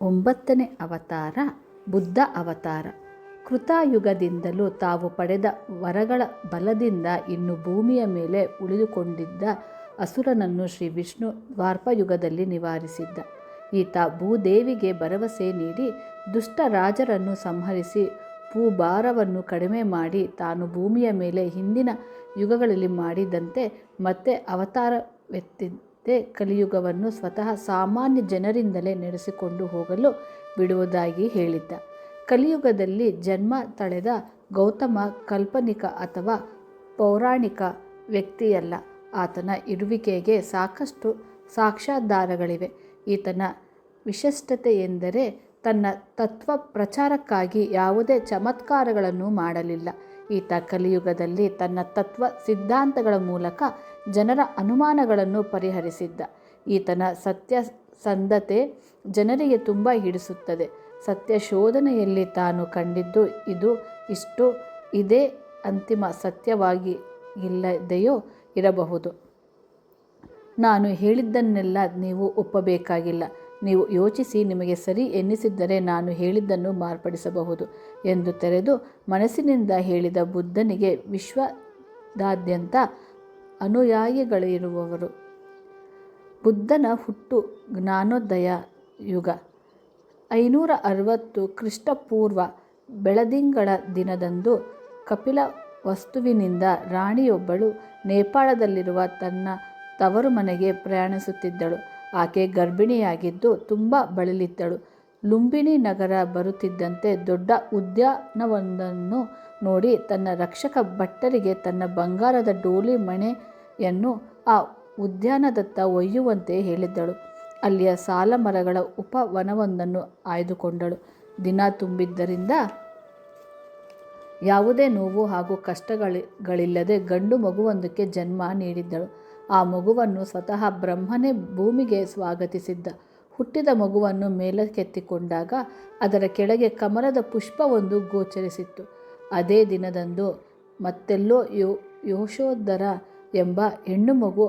ಒಂಬತ್ತನೇ ಅವತಾರ ಬುದ್ಧ ಅವತಾರ. ಕೃತಯುಗದಿಂದಲೂ ತಾವು ಪಡೆದ ವರಗಳ ಬಲದಿಂದ ಇನ್ನು ಭೂಮಿಯ ಮೇಲೆ ಉಳಿದುಕೊಂಡಿದ್ದ ಅಸುರನನ್ನು ಶ್ರೀ ವಿಷ್ಣು ದ್ವಾಪರಯುಗದಲ್ಲಿ ನಿವಾರಿಸಿದ್ದ. ಈತ ಭೂದೇವಿಗೆ ಭರವಸೆ ನೀಡಿ ದುಷ್ಟ ರಾಜರನ್ನು ಸಂಹರಿಸಿ ಭೂಭಾರವನ್ನು ಕಡಿಮೆ ಮಾಡಿ ತಾನು ಭೂಮಿಯ ಮೇಲೆ ಹಿಂದಿನ ಯುಗಗಳಲ್ಲಿ ಮಾಡಿದಂತೆ ಮತ್ತೆ ಅವತಾರವೆತ್ತಿದ್ದೇ ಕಲಿಯುಗವನ್ನು ಸ್ವತಃ ಸಾಮಾನ್ಯ ಜನರಿಂದಲೇ ನಡೆಸಿಕೊಂಡು ಹೋಗಲು ಬಿಡುವುದಾಗಿ ಹೇಳಿದ್ದ. ಕಲಿಯುಗದಲ್ಲಿ ಜನ್ಮ ತಳೆದ ಗೌತಮ ಕಾಲ್ಪನಿಕ ಅಥವಾ ಪೌರಾಣಿಕ ವ್ಯಕ್ತಿಯಲ್ಲ. ಆತನ ಇರುವಿಕೆಗೆ ಸಾಕಷ್ಟು ಸಾಕ್ಷ್ಯಾಧಾರಗಳಿವೆ. ಈತನ ವಿಶಿಷ್ಟತೆಯೆಂದರೆ ತನ್ನ ತತ್ವ ಪ್ರಚಾರಕ್ಕಾಗಿ ಯಾವುದೇ ಚಮತ್ಕಾರಗಳನ್ನು ಮಾಡಲಿಲ್ಲ. ಈತ ಕಲಿಯುಗದಲ್ಲಿ ತನ್ನ ತತ್ವ ಸಿದ್ಧಾಂತಗಳ ಮೂಲಕ ಜನರ ಅನುಮಾನಗಳನ್ನು ಪರಿಹರಿಸಿದ್ದ. ಈತನ ಸತ್ಯಸಂಧತೆ ಜನರಿಗೆ ತುಂಬ ಹಿಡಿಸುತ್ತದೆ. ಸತ್ಯ ಶೋಧನೆಯಲ್ಲಿ ತಾನು ಕಂಡಿದ್ದು ಇಷ್ಟು ಇದೇ ಅಂತಿಮ ಸತ್ಯವಾಗಿ ಇಲ್ಲದೆಯೋ ಇರಬಹುದು. ನಾನು ಹೇಳಿದ್ದನ್ನೆಲ್ಲ ನೀವು ಒಪ್ಪಬೇಕಾಗಿಲ್ಲ. ನೀವು ಯೋಚಿಸಿ ನಿಮಗೆ ಸರಿ ಎನ್ನಿಸಿದ್ದರೆ ನಾನು ಹೇಳಿದ್ದನ್ನು ಮಾರ್ಪಡಿಸಬಹುದು ಎಂದು ತೆರೆದು ಮನಸ್ಸಿನಿಂದ ಹೇಳಿದ ಬುದ್ಧನಿಗೆ ವಿಶ್ವದಾದ್ಯಂತ ಅನುಯಾಯಿಗಳಿರುವರು. ಬುದ್ಧನ ಹುಟ್ಟು ಜ್ಞಾನೋದಯ ಯುಗ 560 ಕ್ರಿಸ್ತಪೂರ್ವ ಬೆಳದಿಂಗಳ ದಿನದಂದು ಕಪಿಲವಸ್ತುವಿನಿಂದ ರಾಣಿಯೊಬ್ಬಳು ನೇಪಾಳದಲ್ಲಿರುವ ತನ್ನ ತವರು ಮನೆಗೆ ಪ್ರಯಾಣಿಸುತ್ತಿದ್ದಳು. ಆಕೆ ಗರ್ಭಿಣಿಯಾಗಿದ್ದು ತುಂಬ ಬಳಲಿದ್ದಳು. ಲುಂಬಿನಿ ನಗರ ಬರುತ್ತಿದ್ದಂತೆ ದೊಡ್ಡ ಉದ್ಯಾನವೊಂದನ್ನು ನೋಡಿ ತನ್ನ ರಕ್ಷಕ ಭಟ್ಟರಿಗೆ ತನ್ನ ಬಂಗಾರದ ಡೋಲಿ ಮಣೆಯನ್ನು ಆ ಉದ್ಯಾನದತ್ತ ಒಯ್ಯುವಂತೆ ಹೇಳಿದ್ದಳು. ಅಲ್ಲಿಯ ಸಾಲ ಮರಗಳ ಉಪವನವೊಂದನ್ನು ಆಯ್ದುಕೊಂಡಳು. ದಿನ ತುಂಬಿದ್ದರಿಂದ ಯಾವುದೇ ನೋವು ಹಾಗೂ ಕಷ್ಟಗಳಿಲ್ಲದೆ ಗಂಡು ಮಗುವೊಂದಕ್ಕೆ ಜನ್ಮ ನೀಡಿದ್ದಳು. ಆ ಮಗುವನ್ನು ಸ್ವತಃ ಬ್ರಹ್ಮನೇ ಭೂಮಿಗೆ ಸ್ವಾಗತಿಸಿದ್ದ. ಹುಟ್ಟಿದ ಮಗುವನ್ನು ಮೇಲಕ್ಕೆತ್ತಿಕೊಂಡಾಗ ಅದರ ಕೆಳಗೆ ಕಮಲದ ಪುಷ್ಪವೊಂದು ಗೋಚರಿಸಿತ್ತು. ಅದೇ ದಿನದಂದು ಮತ್ತೆಲ್ಲೋ ಯಶೋಧರ ಎಂಬ ಹೆಣ್ಣು ಮಗು,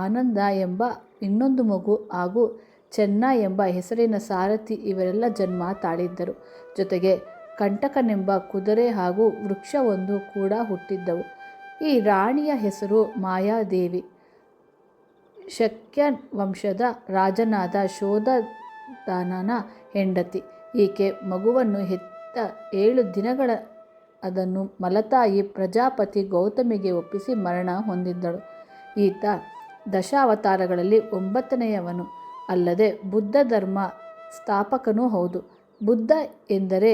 ಆನಂದ ಎಂಬ ಇನ್ನೊಂದು ಮಗು ಹಾಗೂ ಚೆನ್ನ ಎಂಬ ಹೆಸರಿನ ಸಾರಥಿ ಇವರೆಲ್ಲ ಜನ್ಮ ತಾಳಿದ್ದರು. ಜೊತೆಗೆ ಕಂಟಕನೆಂಬ ಕುದುರೆ ಹಾಗೂ ವೃಕ್ಷವೊಂದು ಕೂಡ ಹುಟ್ಟಿದ್ದವು. ಈ ರಾಣಿಯ ಹೆಸರು ಮಾಯಾದೇವಿ. ಶಕ್ಯ ವಂಶದ ರಾಜನಾದ ಶೋಧನನ ಹೆಂಡತಿ. ಈಕೆ ಮಗುವನ್ನು ಹೆತ್ತ 7 ದಿನಗಳ ಅದನ್ನು ಮಲತಾಯಿ ಪ್ರಜಾಪತಿ ಗೌತಮಿಗೆ ಒಪ್ಪಿಸಿ ಮರಣ ಹೊಂದಿದ್ದಳು. ಈತ ದಶಾವತಾರಗಳಲ್ಲಿ 9ನೆಯವನು. ಅಲ್ಲದೆ ಬುದ್ಧ ಧರ್ಮ ಸ್ಥಾಪಕನೂ ಹೌದು. ಬುದ್ಧ ಎಂದರೆ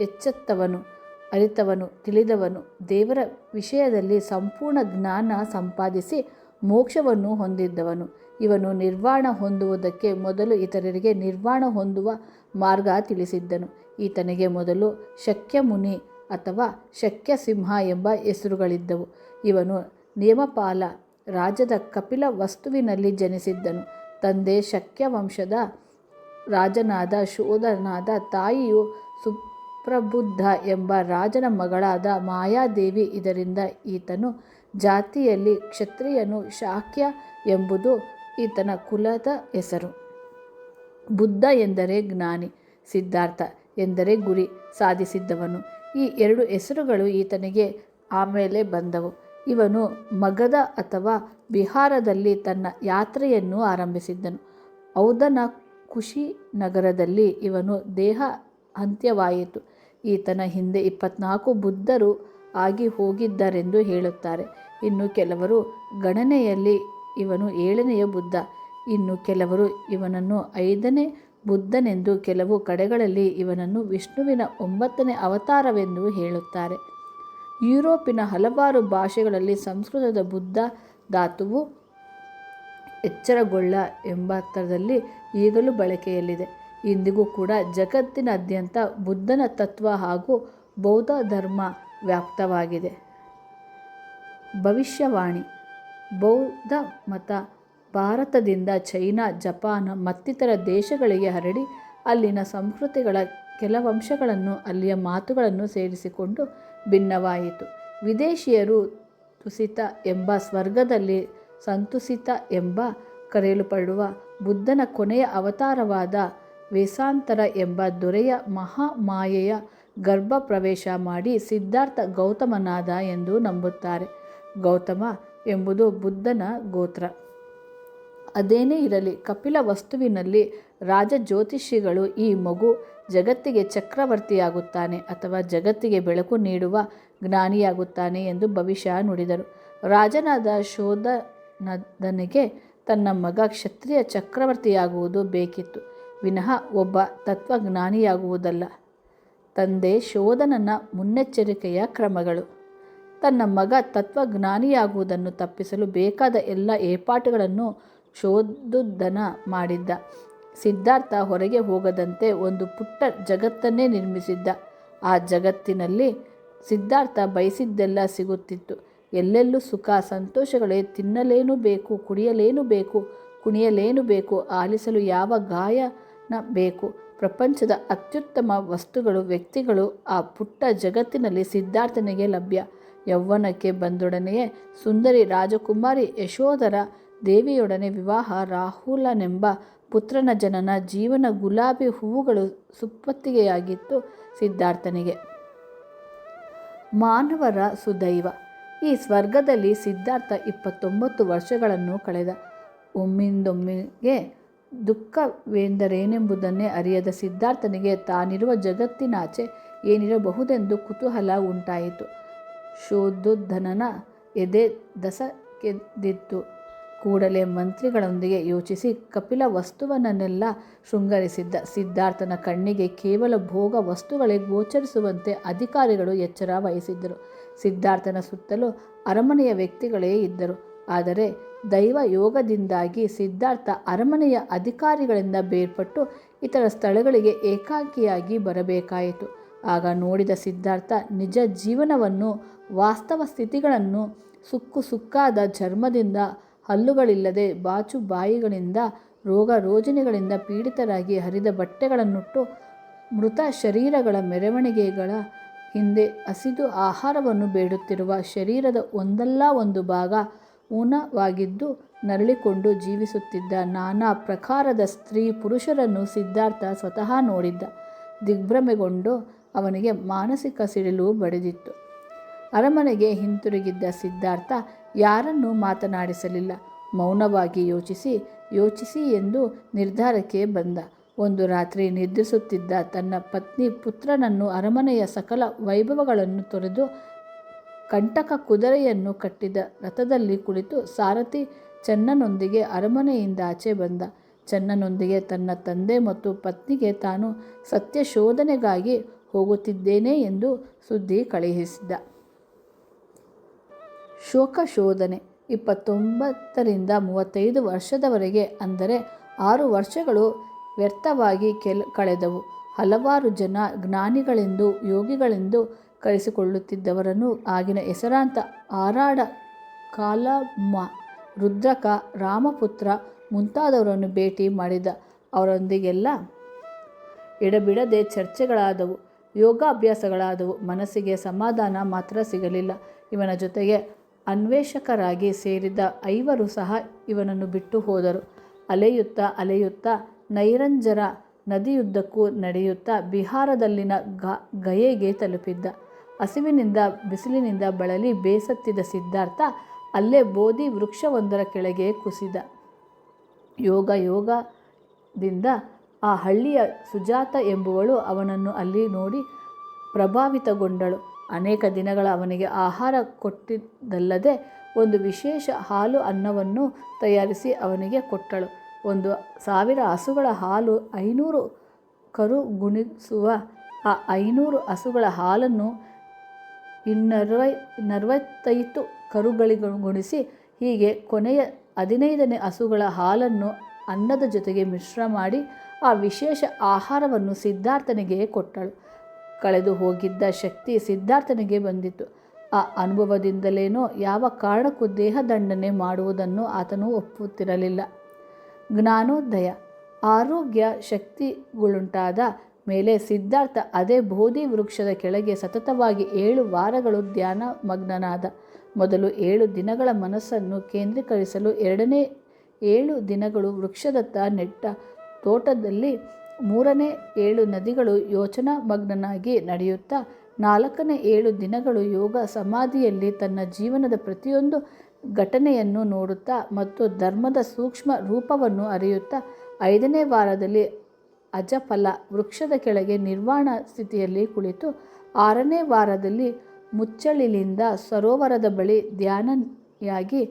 ಎಚ್ಚೆತ್ತವನು, ಅರಿತವನು, ತಿಳಿದವನು, ದೇವರ ವಿಷಯದಲ್ಲಿ ಸಂಪೂರ್ಣ ಜ್ಞಾನ ಸಂಪಾದಿಸಿ ಮೋಕ್ಷವನ್ನು ಹೊಂದಿದ್ದವನು. ಇವನು ನಿರ್ವಾಣ ಹೊಂದುವುದಕ್ಕೆ ಮೊದಲು ಇತರರಿಗೆ ನಿರ್ವಾಣ ಹೊಂದುವ ಮಾರ್ಗ ತಿಳಿಸಿದ್ದನು. ಈತನಿಗೆ ಮೊದಲು ಶಕ್ಯಮುನಿ ಅಥವಾ ಶಕ್ಯಸಿಂಹ ಎಂಬ ಹೆಸರುಗಳಿದ್ದವು. ಇವನು ನೇಮಪಾಲ ರಾಜ್ಯದ ಕಪಿಲ ವಸ್ತುವಿನಲ್ಲಿ ಜನಿಸಿದ್ದನು. ತಂದೆ ಶಕ್ಯವಂಶದ ರಾಜನಾದ ಶೋಧನಾದ, ತಾಯಿಯು ಸುಪ್ರಬುದ್ಧ ಎಂಬ ರಾಜನ ಮಗಳಾದ ಮಾಯಾದೇವಿ. ಇದರಿಂದ ಈತನು ಜಾತಿಯಲ್ಲಿ ಕ್ಷತ್ರಿಯನು. ಶಾಕ್ಯ ಎಂಬುದು ಈತನ ಕುಲದ ಹೆಸರು. ಬುದ್ಧ ಎಂದರೆ ಜ್ಞಾನಿ, ಸಿದ್ಧಾರ್ಥ ಎಂದರೆ ಗುರಿ ಸಾಧಿಸಿದ್ದವನು. ಈ 2 ಹೆಸರುಗಳು ಈತನಿಗೆ ಆಮೇಲೆ ಬಂದವು. ಇವನು ಮಗಧ ಅಥವಾ ಬಿಹಾರದಲ್ಲಿ ತನ್ನ ಯಾತ್ರೆಯನ್ನು ಆರಂಭಿಸಿದ್ದನು. ಔಧನ ಕುಶಿನಗರದಲ್ಲಿ ಇವನು ದೇಹ ಅಂತ್ಯವಾಯಿತು. ಈತನ ಹಿಂದೆ 24 ಬುದ್ಧರು ಆಗಿ ಹೋಗಿದ್ದರೆಂದು ಹೇಳುತ್ತಾರೆ. ಇನ್ನು ಕೆಲವರು ಗಣನೆಯಲ್ಲಿ ಇವನು 7ನೆಯ ಬುದ್ಧ, ಇನ್ನು ಕೆಲವರು ಇವನನ್ನು 5ನೇ ಬುದ್ಧನೆಂದು, ಕೆಲವು ಕಡೆಗಳಲ್ಲಿ ಇವನನ್ನು ವಿಷ್ಣುವಿನ 9ನೇ ಅವತಾರವೆಂದು ಹೇಳುತ್ತಾರೆ. ಯುರೋಪಿನ ಹಲವಾರು ಭಾಷೆಗಳಲ್ಲಿ ಸಂಸ್ಕೃತದ ಬುದ್ಧ ಧಾತುವು ಎಚ್ಚರಗೊಳ್ಳ ಎಂಬರ್ಥದಲ್ಲಿ ಈಗಲೂ ಬಳಕೆಯಲ್ಲಿದೆ. ಇಂದಿಗೂ ಕೂಡ ಜಗತ್ತಿನಾದ್ಯಂತ ಬುದ್ಧನ ತತ್ವ ಹಾಗೂ ಬೌದ್ಧ ಧರ್ಮ ವ್ಯಾಪ್ತವಾಗಿದೆ. ಭವಿಷ್ಯವಾಣಿ. ಬೌದ್ಧ ಮತ ಭಾರತದಿಂದ ಚೈನಾ, ಜಪಾನ್ ಮತ್ತಿತರ ದೇಶಗಳಿಗೆ ಹರಡಿ ಅಲ್ಲಿನ ಸಂಸ್ಕೃತಿಗಳ ಕೆಲವಂಶಗಳನ್ನು, ಅಲ್ಲಿಯ ಮಾತುಗಳನ್ನು ಸೇರಿಸಿಕೊಂಡು ಭಿನ್ನವಾಯಿತು. ವಿದೇಶಿಯರು ತುಸಿತ ಎಂಬ ಸ್ವರ್ಗದಲ್ಲಿ ಸಂತುಸಿತ ಎಂಬ ಕರೆಯಲ್ಪಡುವ ಬುದ್ಧನ ಕೊನೆಯ ಅವತಾರವಾದ ವೇಸಾಂತರ ಎಂಬ ದೊರೆಯ ಮಹಾಮಾಯೆಯ ಗರ್ಭ ಪ್ರವೇಶ ಮಾಡಿ ಸಿದ್ಧಾರ್ಥ ಗೌತಮನಾದ ಎಂದು ನಂಬುತ್ತಾರೆ. ಗೌತಮ ಎಂಬುದು ಬುದ್ಧನ ಗೋತ್ರ. ಅದೇನೇ ಇರಲಿ, ಕಪಿಲ ವಸ್ತುವಿನಲ್ಲಿ ರಾಜಜ್ಯೋತಿಷಿಗಳು ಈ ಮಗು ಜಗತ್ತಿಗೆ ಚಕ್ರವರ್ತಿಯಾಗುತ್ತಾನೆ ಅಥವಾ ಜಗತ್ತಿಗೆ ಬೆಳಕು ನೀಡುವ ಜ್ಞಾನಿಯಾಗುತ್ತಾನೆ ಎಂದು ಭವಿಷ್ಯ ನುಡಿದರು. ರಾಜನಾದ ಶೋಧನನಿಗೆ ತನ್ನ ಮಗ ಕ್ಷತ್ರಿಯ ಚಕ್ರವರ್ತಿಯಾಗುವುದು ಬೇಕಿತ್ತು, ವಿನಃ ಒಬ್ಬ ತತ್ವಜ್ಞಾನಿಯಾಗುವುದಲ್ಲ. ತಂದೆ ಶೋಧನನ ಮುನ್ನೆಚ್ಚರಿಕೆಯ ಕ್ರಮಗಳು. ತನ್ನ ಮಗ ತತ್ವಜ್ಞಾನಿಯಾಗುವುದನ್ನು ತಪ್ಪಿಸಲು ಬೇಕಾದ ಎಲ್ಲ ಏರ್ಪಾಟುಗಳನ್ನು ಶೋಧುದ್ದನ ಮಾಡಿದ್ದ. ಸಿದ್ಧಾರ್ಥ ಹೊರಗೆ ಹೋಗದಂತೆ ಒಂದು ಪುಟ್ಟ ಜಗತ್ತನ್ನೇ ನಿರ್ಮಿಸಿದ್ದ. ಆ ಜಗತ್ತಿನಲ್ಲಿ ಸಿದ್ಧಾರ್ಥ ಬಯಸಿದ್ದೆಲ್ಲ ಸಿಗುತ್ತಿತ್ತು. ಎಲ್ಲೆಲ್ಲೂ ಸುಖ ಸಂತೋಷಗಳೇ. ತಿನ್ನಲೇನು ಬೇಕು, ಕುಡಿಯಲೇನು ಬೇಕು, ಕುಣಿಯಲೇನು ಬೇಕು, ಆಲಿಸಲು ಯಾವ ಗಾಯನ ಬೇಕು. ಪ್ರಪಂಚದ ಅತ್ಯುತ್ತಮ ವಸ್ತುಗಳು, ವ್ಯಕ್ತಿಗಳು ಆ ಪುಟ್ಟ ಜಗತ್ತಿನಲ್ಲಿ ಸಿದ್ಧಾರ್ಥನಿಗೆ ಲಭ್ಯ. ಯೌವನಕ್ಕೆ ಬಂದೊಡನೆಯೇ ಸುಂದರಿ ರಾಜಕುಮಾರಿ ಯಶೋಧರ ದೇವಿಯೊಡನೆ ವಿವಾಹ, ರಾಹುಲನೆಂಬ ಪುತ್ರನ ಜನನ, ಜೀವನ ಗುಲಾಬಿ ಹೂವುಗಳು ಸುಪ್ಪತ್ತಿಗೆಯಾಗಿತ್ತು ಸಿದ್ಧಾರ್ಥನಿಗೆ. ಮಾನವರ ಸುದೈವ. ಈ ಸ್ವರ್ಗದಲ್ಲಿ ಸಿದ್ಧಾರ್ಥ 29 ವರ್ಷಗಳನ್ನು ಕಳೆದ. ಒಮ್ಮಿಂದೊಮ್ಮೆಗೆ ದುಃಖವೆಂದರೇನೆಂಬುದನ್ನೇ ಅರಿಯದ ಸಿದ್ಧಾರ್ಥನಿಗೆ ತಾನಿರುವ ಜಗತ್ತಿನಾಚೆ ಏನಿರಬಹುದೆಂದು ಕುತೂಹಲ ಉಂಟಾಯಿತು. ಶೋಧುದ್ದನನ ಎದೆ ದಸಕ್ಕೆದ್ದಿತು. ಕೂಡಲೇ ಮಂತ್ರಿಗಳೊಂದಿಗೆ ಯೋಚಿಸಿ ಕಪಿಲ ವಸ್ತುವನ್ನೆಲ್ಲ ಶೃಂಗರಿಸಿದ್ದ. ಸಿದ್ಧಾರ್ಥನ ಕಣ್ಣಿಗೆ ಕೇವಲ ಭೋಗ ವಸ್ತುಗಳೇ ಗೋಚರಿಸುವಂತೆ ಅಧಿಕಾರಿಗಳು ಎಚ್ಚರ ವಹಿಸಿದ್ದರು. ಸಿದ್ಧಾರ್ಥನ ಸುತ್ತಲೂ ಅರಮನೆಯ ವ್ಯಕ್ತಿಗಳೇ ಇದ್ದರು. ಆದರೆ ದೈವ ಯೋಗದಿಂದಾಗಿ ಸಿದ್ಧಾರ್ಥ ಅರಮನೆಯ ಅಧಿಕಾರಿಗಳಿಂದ ಬೇರ್ಪಟ್ಟು ಇತರ ಸ್ಥಳಗಳಿಗೆ ಏಕಾಂಗಿಯಾಗಿ ಬರಬೇಕಾಯಿತು. ಆಗ ನೋಡಿದ ಸಿದ್ಧಾರ್ಥ ನಿಜ ಜೀವನವನ್ನು, ವಾಸ್ತವ ಸ್ಥಿತಿಗಳನ್ನು, ಸುಕ್ಕಾದ ಚರ್ಮದಿಂದ, ಹಲ್ಲುಗಳಿಲ್ಲದೆ, ಬಾಚು ಬಾಯಿಗಳಿಂದ, ರೋಗ ರೋಜಿನಗಳಿಂದ ಪೀಡಿತರಾಗಿ ಹರಿದ ಬಟ್ಟೆಗಳನ್ನುಟ್ಟು ಮೃತ ಶರೀರಗಳ ಮೆರವಣಿಗೆಗಳ ಹಿಂದೆ ಹಸಿದು ಆಹಾರವನ್ನು ಬೇಡುತ್ತಿರುವ ಶರೀರದ ಒಂದಲ್ಲ ಒಂದು ಭಾಗ ಊನವಾಗಿದ್ದು ನರಳಿಕೊಂಡು ಜೀವಿಸುತ್ತಿದ್ದ ನಾನಾ ಪ್ರಕಾರದ ಸ್ತ್ರೀ ಪುರುಷರನ್ನು ಸಿದ್ಧಾರ್ಥ ಸ್ವತಃ ನೋಡಿದ್ದ. ದಿಗ್ಭ್ರಮೆಗೊಂಡು ಅವನಿಗೆ ಮಾನಸಿಕ ಸಿಡಿಲು ಬಡಿದಿತ್ತು. ಅರಮನೆಗೆ ಹಿಂತಿರುಗಿದ್ದ ಸಿದ್ಧಾರ್ಥ ಯಾರನ್ನೂ ಮಾತನಾಡಿಸಲಿಲ್ಲ. ಮೌನವಾಗಿ ಯೋಚಿಸಿ ಎಂದು ನಿರ್ಧಾರಕ್ಕೆ ಬಂದ. ಒಂದು ರಾತ್ರಿ ನಿದ್ರಿಸುತ್ತಿದ್ದ ತನ್ನ ಪತ್ನಿ ಪುತ್ರನನ್ನು ಅರಮನೆಯ ಸಕಲ ವೈಭವಗಳನ್ನು ತೊರೆದು ಕಂಟಕ ಕುದುರೆಯನ್ನು ಕಟ್ಟಿದ ರಥದಲ್ಲಿ ಕುಳಿತು ಸಾರಥಿ ಚೆನ್ನನೊಂದಿಗೆ ಅರಮನೆಯಿಂದಾಚೆ ಬಂದ. ಚೆನ್ನನೊಂದಿಗೆ ತನ್ನ ತಂದೆ ಮತ್ತು ಪತ್ನಿಗೆ ತಾನು ಸತ್ಯಶೋಧನೆಗಾಗಿ ಹೋಗುತ್ತಿದ್ದೇನೆ ಎಂದು ಸುದ್ದಿ ಕಳುಹಿಸಿದ. ಶೋಕಶೋಧನೆ 29ರಿಂದ 35 ವರ್ಷದವರೆಗೆ, ಅಂದರೆ 6 ವರ್ಷಗಳು ವ್ಯರ್ಥವಾಗಿ ಕಳೆದವು. ಹಲವಾರು ಜನ ಜ್ಞಾನಿಗಳೆಂದು, ಯೋಗಿಗಳೆಂದು ಕರೆಸಿಕೊಳ್ಳುತ್ತಿದ್ದವರನ್ನು ಆಗಿನ ಹೆಸರಾಂತ ಆರಾಡ, ಕಾಲಮ್ಮ, ರುದ್ರಕ, ರಾಮಪುತ್ರ ಮುಂತಾದವರನ್ನು ಭೇಟಿ ಮಾಡಿದ. ಅವರೊಂದಿಗೆಲ್ಲ ಎಡಬಿಡದೆ ಚರ್ಚೆಗಳಾದವು, ಯೋಗಾಭ್ಯಾಸಗಳಾದವು. ಮನಸ್ಸಿಗೆ ಸಮಾಧಾನ ಮಾತ್ರ ಸಿಗಲಿಲ್ಲ. ಇವನ ಜೊತೆಗೆ ಅನ್ವೇಷಕರಾಗಿ ಸೇರಿದ್ದ 5 ಸಹ ಇವನನ್ನು ಬಿಟ್ಟು ಹೋದರು. ಅಲೆಯುತ್ತಾ ನೈರಂಜರ ನದಿಯುದ್ದಕ್ಕೂ ನಡೆಯುತ್ತಾ ಬಿಹಾರದಲ್ಲಿನ ಗಯೆಗೆ ತಲುಪಿದ್ದ. ಹಸಿವಿನಿಂದ ಬಿಸಿಲಿನಿಂದ ಬಳಲಿ ಬೇಸತ್ತಿದ್ದ ಸಿದ್ಧಾರ್ಥ ಅಲ್ಲೇ ಬೋಧಿ ವೃಕ್ಷವೊಂದರ ಕೆಳಗೆ ಕುಸಿದ. ಯೋಗದಿಂದ ಆ ಹಳ್ಳಿಯ ಸುಜಾತ ಎಂಬುವಳು ಅವನನ್ನು ಅಲ್ಲಿ ನೋಡಿ ಪ್ರಭಾವಿತಗೊಂಡಳು. ಅನೇಕ ದಿನಗಳ ಅವನಿಗೆ ಆಹಾರ ಕೊಟ್ಟಿದ್ದಲ್ಲದೆ ಒಂದು ವಿಶೇಷ ಹಾಲು ಅನ್ನವನ್ನು ತಯಾರಿಸಿ ಅವನಿಗೆ ಕೊಟ್ಟಳು. 1000 ಹಸುಗಳ ಹಾಲು 500 ಕರುಗುಣಿಸುವ ಆ 500 ಹಸುಗಳ ಹಾಲನ್ನು 245 ಕರುಗಳಿಗುಣಿಸಿ, ಹೀಗೆ ಕೊನೆಯ 15ನೇ ಹಸುಗಳ ಹಾಲನ್ನು ಅನ್ನದ ಜೊತೆಗೆ ಮಿಶ್ರ ಮಾಡಿ ಆ ವಿಶೇಷ ಆಹಾರವನ್ನು ಸಿದ್ಧಾರ್ಥನಿಗೆ ಕೊಟ್ಟಳು. ಕಳೆದು ಹೋಗಿದ್ದ ಶಕ್ತಿ ಸಿದ್ಧಾರ್ಥನಿಗೆ ಬಂದಿತು. ಆ ಅನುಭವದಿಂದಲೇನೋ ಯಾವ ಕಾರಣಕ್ಕೂ ದೇಹದಂಡನೆ ಮಾಡುವುದನ್ನು ಆತನು ಒಪ್ಪುತ್ತಿರಲಿಲ್ಲ. ಜ್ಞಾನೋದಯ, ಆರೋಗ್ಯ, ಶಕ್ತಿಗಳುಂಟಾದ ಮೇಲೆ ಸಿದ್ಧಾರ್ಥ ಅದೇ ಬೋಧಿ ವೃಕ್ಷದ ಕೆಳಗೆ ಸತತವಾಗಿ 7 ವಾರಗಳು ಧ್ಯಾನ ಮಗ್ನನಾದ. ಮೊದಲು 7 ದಿನಗಳ ಮನಸ್ಸನ್ನು ಕೇಂದ್ರೀಕರಿಸಲು, ಎರಡನೇ 7 ದಿನಗಳು ವೃಕ್ಷದತ್ತ ನೆಟ್ಟ ತೋಟದಲ್ಲಿ ಮೂರನೇ 7 ನದಿಗಳು ಯೋಚನಾ ಮಗ್ನನಾಗಿ ನಡೆಯುತ್ತಾ 4ನೇ 7 ದಿನಗಳು ಯೋಗ ಸಮಾಧಿಯಲ್ಲಿ ತನ್ನ ಜೀವನದ ಪ್ರತಿಯೊಂದು ಘಟನೆಯನ್ನು ನೋಡುತ್ತಾ ಮತ್ತು ಧರ್ಮದ ಸೂಕ್ಷ್ಮ ರೂಪವನ್ನು ಅರಿಯುತ್ತಾ 5ನೇ ವಾರದಲ್ಲಿ ಅಜಫಲ ವೃಕ್ಷದ ಕೆಳಗೆ ನಿರ್ವಾಣ ಸ್ಥಿತಿಯಲ್ಲಿ ಕುಳಿತು 6ನೇ ವಾರದಲ್ಲಿ ಮುಚ್ಚಳಿಲಿಂದ ಸರೋವರದ ಬಳಿ ಧ್ಯಾನಿಯಾಗಿ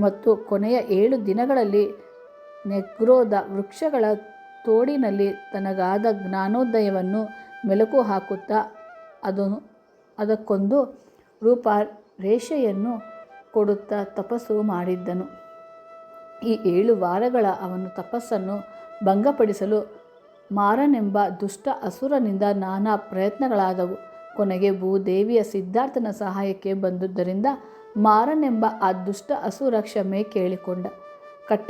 ಮತ್ತು ಕೊನೆಯ 7 ದಿನಗಳಲ್ಲಿ ನೆಗ್ರೋದ ವೃಕ್ಷಗಳ ತೋಡಿನಲ್ಲಿ ತನಗಾದ ಜ್ಞಾನೋದಯವನ್ನು ಮೆಲುಕು ಹಾಕುತ್ತಾ ಅದಕ್ಕೊಂದು ರೂಪರೇಷೆಯನ್ನು ಕೊಡುತ್ತಾ ತಪಸ್ಸು ಮಾಡಿದ್ದನು. ಈ 7 ವಾರಗಳ ಅವನ ತಪಸ್ಸನ್ನು ಭಂಗಪಡಿಸಲು ಮಾರನೆಂಬ ದುಷ್ಟ ಅಸುರನಿಂದ ನಾನಾ ಪ್ರಯತ್ನಗಳಾದವು. ಕೊನೆಗೆ ಭೂದೇವಿಯ ಸಿದ್ಧಾರ್ಥನ ಸಹಾಯಕ್ಕೆ ಬಂದುದರಿಂದ ಮಾರನೆಂಬ ಆ ದುಷ್ಟ ಅಸುರ ಕ್ಷಮೆ ಕೇಳಿಕೊಂಡ.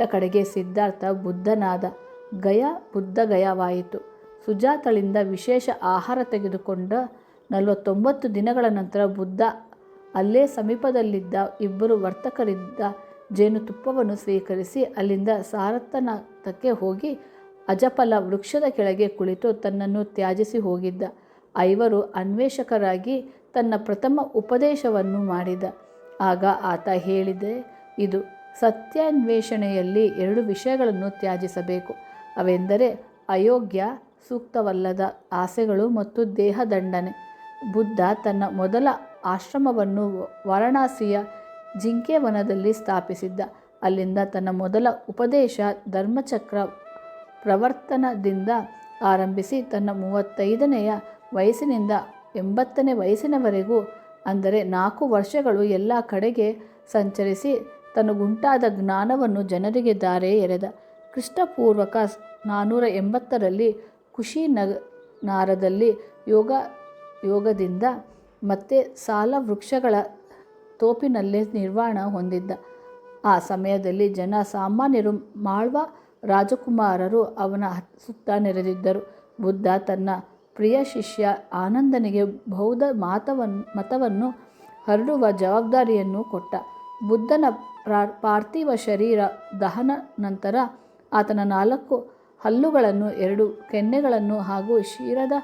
ಕಡೆಗೆ ಸಿದ್ಧಾರ್ಥ ಬುದ್ಧನಾದ. ಬುದ್ಧಗಯವಾಯಿತು. ಸುಜಾತಳಿಂದ ವಿಶೇಷ ಆಹಾರ ತೆಗೆದುಕೊಂಡ 49 ದಿನಗಳ ನಂತರ ಬುದ್ಧ ಅಲ್ಲೇ ಸಮೀಪದಲ್ಲಿದ್ದ 2 ವರ್ತಕರಿಂದ ಜೇನುತುಪ್ಪವನ್ನು ಸ್ವೀಕರಿಸಿ ಅಲ್ಲಿಂದ ಸಾರನಾಥಕ್ಕೆ ಹೋಗಿ ಅಜಫಲ ವೃಕ್ಷದ ಕೆಳಗೆ ಕುಳಿತು ತನ್ನನ್ನು ತ್ಯಜಿಸಿ ಹೋಗಿದ್ದ. 5 ಅನ್ವೇಷಕರಾಗಿ ತನ್ನ ಪ್ರಥಮ ಉಪದೇಶವನ್ನು ಮಾಡಿದ. ಆಗ ಆತ ಹೇಳಿದೆ, ಇದು ಸತ್ಯಾನ್ವೇಷಣೆಯಲ್ಲಿ 2 ವಿಷಯಗಳನ್ನು ತ್ಯಜಿಸಬೇಕು. ಅವೆಂದರೆ ಅಯೋಗ್ಯ ಸೂಕ್ತವಲ್ಲದ ಆಸೆಗಳು ಮತ್ತು ದೇಹದಂಡನೆ. ಬುದ್ಧ ತನ್ನ ಮೊದಲ ಆಶ್ರಮವನ್ನು ವಾರಣಾಸಿಯ ಜಿಂಕೆವನದಲ್ಲಿ ಸ್ಥಾಪಿಸಿದ್ದ. ಅಲ್ಲಿಂದ ತನ್ನ ಮೊದಲ ಉಪದೇಶ ಧರ್ಮಚಕ್ರ ಪ್ರವರ್ತನದಿಂದ ಆರಂಭಿಸಿ ತನ್ನ 35ನೆಯ ವಯಸ್ಸಿನಿಂದ 80ನೇ ವಯಸ್ಸಿನವರೆಗೂ ಅಂದರೆ 4 ವರ್ಷಗಳು ಎಲ್ಲ ಕಡೆಗೆ ಸಂಚರಿಸಿ ತನಗುಂಟಾದ ಜ್ಞಾನವನ್ನು ಜನರಿಗೆ ಧಾರೆ ಎರೆದ. ಕ್ರಿಸ್ತಪೂರ್ವಕ 480ರಲ್ಲಿ ಕುಶಿನಾರದಲ್ಲಿ ಯೋಗದಿಂದ ಮತ್ತೆ ಸಾಲ ವೃಕ್ಷಗಳ ತೋಪಿನಲ್ಲೇ ನಿರ್ವಾಣ ಹೊಂದಿದ್ದ. ಆ ಸಮಯದಲ್ಲಿ ಸಾಮಾನ್ಯರು ಮಾಳ್ವ ರಾಜಕುಮಾರರು ಅವನ ಸುತ್ತ ನೆರೆದಿದ್ದರು. ಬುದ್ಧ ತನ್ನ ಪ್ರಿಯ ಶಿಷ್ಯ ಆನಂದನಿಗೆ ಬೌದ್ಧ ಮತವನ್ನು ಹರಡುವ ಜವಾಬ್ದಾರಿಯನ್ನು ಕೊಟ್ಟ. ಬುದ್ಧನ ಪಾರ್ಥಿವ ಶರೀರ ದಹನ ನಂತರ ಆತನ 4 ಹಲ್ಲುಗಳನ್ನು 2 ಕೆನ್ನೆಗಳನ್ನು ಹಾಗೂ ಶಿರದ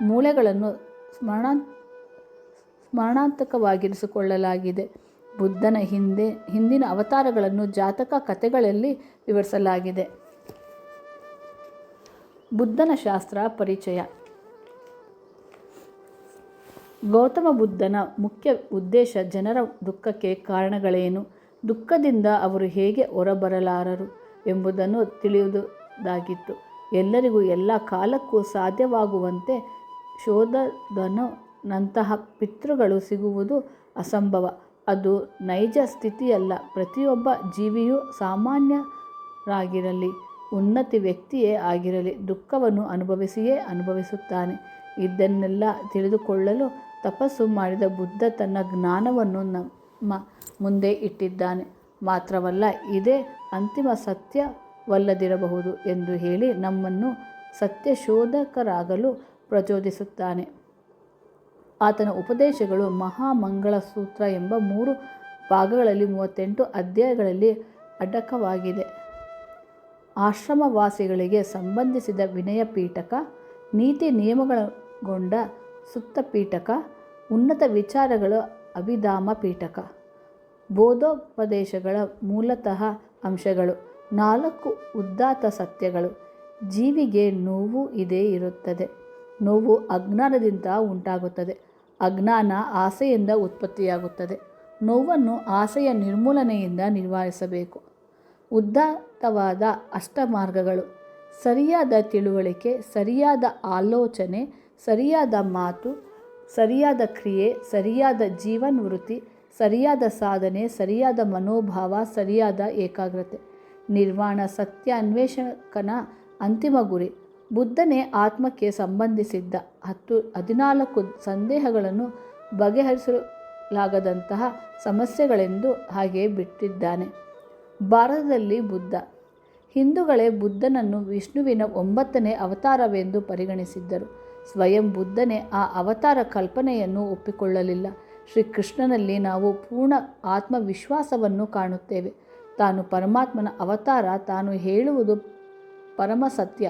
ಮೂಳೆಗಳನ್ನು ಸ್ಮರಣಾಂತಕವಾಗಿರಿಸಿಕೊಳ್ಳಲಾಗಿದೆ. ಬುದ್ಧನ ಹಿಂದಿನ ಅವತಾರಗಳನ್ನು ಜಾತಕ ಕಥೆಗಳಲ್ಲಿ ವಿವರಿಸಲಾಗಿದೆ. ಬುದ್ಧನ ಶಾಸ್ತ್ರ ಪರಿಚಯ. ಗೌತಮ ಬುದ್ಧನ ಮುಖ್ಯ ಉದ್ದೇಶ ಜನರ ದುಃಖಕ್ಕೆ ಕಾರಣಗಳೇನು, ದುಃಖದಿಂದ ಅವರು ಹೇಗೆ ಹೊರಬರಲಾರರು ಎಂಬುದನ್ನು ತಿಳಿಯುವುದಾಗಿತ್ತು. ಎಲ್ಲರಿಗೂ ಎಲ್ಲ ಕಾಲಕ್ಕೂ ಸಾಧ್ಯವಾಗುವಂತೆ ಶೋಧನಂತಹ ಪಿತೃಗಳು ಸಿಗುವುದು ಅಸಂಭವ. ಅದು ನೈಜ ಸ್ಥಿತಿಯಲ್ಲ. ಪ್ರತಿಯೊಬ್ಬ ಜೀವಿಯೂ ಸಾಮಾನ್ಯರಾಗಿರಲಿ ಉನ್ನತ ವ್ಯಕ್ತಿಯೇ ಆಗಿರಲಿ ದುಃಖವನ್ನು ಅನುಭವಿಸುತ್ತಾನೆ. ಇದನ್ನೆಲ್ಲ ತಿಳಿದುಕೊಳ್ಳಲು ತಪಸ್ಸು ಮಾಡಿದ ಬುದ್ಧ ತನ್ನ ಜ್ಞಾನವನ್ನು ನಮ್ಮ ಮುಂದೆ ಇಟ್ಟಿದ್ದಾನೆ. ಮಾತ್ರವಲ್ಲ, ಇದೇ ಅಂತಿಮ ಸತ್ಯವಲ್ಲದಿರಬಹುದು ಎಂದು ಹೇಳಿ ನಮ್ಮನ್ನು ಸತ್ಯಶೋಧಕರಾಗಲು ಪ್ರಚೋದಿಸುತ್ತಾನೆ. ಆತನ ಉಪದೇಶಗಳು ಮಹಾಮಂಗಳ ಸೂತ್ರ ಎಂಬ 3 ಭಾಗಗಳಲ್ಲಿ 38 ಅಧ್ಯಾಯಗಳಲ್ಲಿ ಅಡಕವಾಗಿದೆ. ಆಶ್ರಮವಾಸಿಗಳಿಗೆ ಸಂಬಂಧಿಸಿದ ವಿನಯ ಪೀಠಕ, ನೀತಿ ನಿಯಮಗಳೊಳಗೊಂಡ ಸುತ್ತ ಪೀಠಕ, ಉನ್ನತ ವಿಚಾರಗಳ ಅಭಿಧಾಮ ಪೀಠಕ, ಬೋಧೋಪದೇಶಗಳ ಮೂಲತಃ ಅಂಶಗಳು, 4 ಉದಾತ್ತ ಸತ್ಯಗಳು. ಜೀವಿಗೆ ನೋವು ಇದೇ ಇರುತ್ತದೆ. ನೋವು ಅಜ್ಞಾನದಿಂದ ಉಂಟಾಗುತ್ತದೆ. ಅಜ್ಞಾನ ಆಸೆಯಿಂದ ಉತ್ಪತ್ತಿಯಾಗುತ್ತದೆ. ನೋವನ್ನು ಆಸೆಯ ನಿರ್ಮೂಲನೆಯಿಂದ ನಿವಾರಿಸಬೇಕು. ಉದಾತ್ತವಾದ ಅಷ್ಟಮಾರ್ಗಗಳು: ಸರಿಯಾದ ತಿಳುವಳಿಕೆ, ಸರಿಯಾದ ಆಲೋಚನೆ, ಸರಿಯಾದ ಮಾತು, ಸರಿಯಾದ ಕ್ರಿಯೆ, ಸರಿಯಾದ ಜೀವನ್ವೃತ್ತಿ, ಸರಿಯಾದ ಸಾಧನೆ, ಸರಿಯಾದ ಮನೋಭಾವ, ಸರಿಯಾದ ಏಕಾಗ್ರತೆ. ನಿರ್ವಾಣ ಸತ್ಯ ಅನ್ವೇಷಕನ ಅಂತಿಮ ಗುರಿ. ಬುದ್ಧನೇ ಆತ್ಮಕ್ಕೆ ಸಂಬಂಧಿಸಿದ್ದ 14 ಸಂದೇಹಗಳನ್ನು ಬಗೆಹರಿಸಲಾಗದಂತಹ ಸಮಸ್ಯೆಗಳೆಂದು ಹಾಗೆ ಬಿಟ್ಟಿದ್ದಾನೆ. ಭಾರತದಲ್ಲಿ ಬುದ್ಧ. ಹಿಂದೂಗಳೇ ಬುದ್ಧನನ್ನು ವಿಷ್ಣುವಿನ 9ನೇ ಅವತಾರವೆಂದು ಪರಿಗಣಿಸಿದ್ದರು. ಸ್ವಯಂ ಬುದ್ಧನೇ ಆ ಅವತಾರ ಕಲ್ಪನೆಯನ್ನು ಒಪ್ಪಿಕೊಳ್ಳಲಿಲ್ಲ. ಶ್ರೀಕೃಷ್ಣನಲ್ಲಿ ನಾವು ಪೂರ್ಣ ಆತ್ಮವಿಶ್ವಾಸವನ್ನು ಕಾಣುತ್ತೇವೆ. ತಾನು ಪರಮಾತ್ಮನ ಅವತಾರ, ತಾನು ಹೇಳುವುದು ಪರಮ ಸತ್ಯ,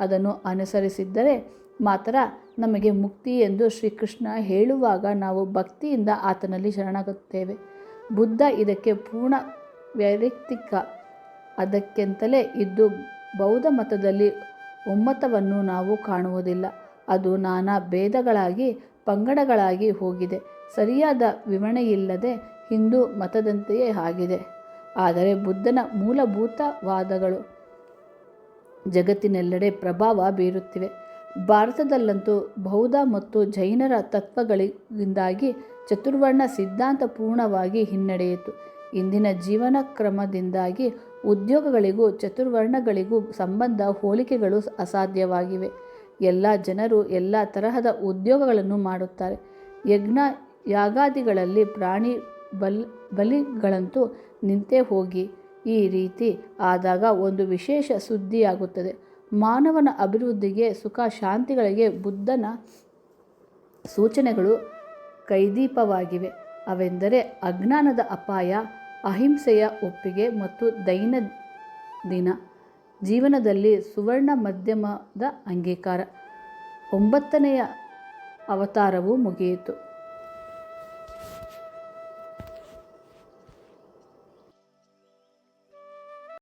ಅದನ್ನು ಅನುಸರಿಸಿದ್ದರೆ ಮಾತ್ರ ನಮಗೆ ಮುಕ್ತಿ ಎಂದು ಶ್ರೀಕೃಷ್ಣ ಹೇಳುವಾಗ ನಾವು ಭಕ್ತಿಯಿಂದ ಆತನಲ್ಲಿ ಶರಣಾಗುತ್ತೇವೆ. ಬುದ್ಧ ಇದಕ್ಕೆ ಪೂರ್ಣ ವೈಯಕ್ತಿಕ ಅದಕ್ಕೆಂತಲೇ ಇದ್ದು ಬೌದ್ಧ ಮತದಲ್ಲಿ ಒಮ್ಮತವನ್ನು ನಾವು ಕಾಣುವುದಿಲ್ಲ. ಅದು ನಾನಾ ಭೇದಗಳಾಗಿ ಪಂಗಡಗಳಾಗಿ ಹೋಗಿದೆ. ಸರಿಯಾದ ವಿವರಣೆಯಿಲ್ಲದೆ ಹಿಂದೂ ಮತದಂತೆಯೇ ಆಗಿದೆ. ಆದರೆ ಬುದ್ಧನ ಮೂಲಭೂತವಾದಗಳು ಜಗತ್ತಿನೆಲ್ಲೆಡೆ ಪ್ರಭಾವ ಬೀರುತ್ತಿವೆ. ಭಾರತದಲ್ಲಂತೂ ಬೌದ್ಧ ಮತ್ತು ಜೈನರ ತತ್ವಗಳಿಂದಾಗಿ ಚತುರ್ವರ್ಣ ಸಿದ್ಧಾಂತ ಪೂರ್ಣವಾಗಿ ಹಿನ್ನಡೆಯಿತು. ಇಂದಿನ ಜೀವನ ಕ್ರಮದಿಂದಾಗಿ ಉದ್ಯೋಗಗಳಿಗೂ ಚತುರ್ವರ್ಣಗಳಿಗೂ ಸಂಬಂಧ ಹೋಲಿಕೆಗಳು ಅಸಾಧ್ಯವಾಗಿವೆ. ಎಲ್ಲ ಜನರು ಎಲ್ಲ ತರಹದ ಉದ್ಯೋಗಗಳನ್ನು ಮಾಡುತ್ತಾರೆ. ಯಜ್ಞ ಯಾಗಾದಿಗಳಲ್ಲಿ ಪ್ರಾಣಿ ಬಲಿಗಳಂತೂ ನಿಂತೇ ಹೋಗಿ. ಈ ರೀತಿ ಆದಾಗ ಒಂದು ವಿಶೇಷ ಸುದ್ದಿಯಾಗುತ್ತದೆ. ಮಾನವನ ಅಭಿವೃದ್ಧಿಗೆ ಸುಖ ಶಾಂತಿಗಳಿಗೆ ಬುದ್ಧನ ಸೂಚನೆಗಳು ಕೈದೀಪವಾಗಿವೆ. ಅವೆಂದರೆ ಅಜ್ಞಾನದ ಅಪಾಯ, ಅಹಿಂಸೆಯ ಒಪ್ಪಿಗೆ ಮತ್ತು ದೈನಂದಿನ ಜೀವನದಲ್ಲಿ ಸುವರ್ಣ ಮಧ್ಯಮದ ಅಂಗೀಕಾರ. 9ನೇ ಅವತಾರವು ಮುಗಿಯಿತು.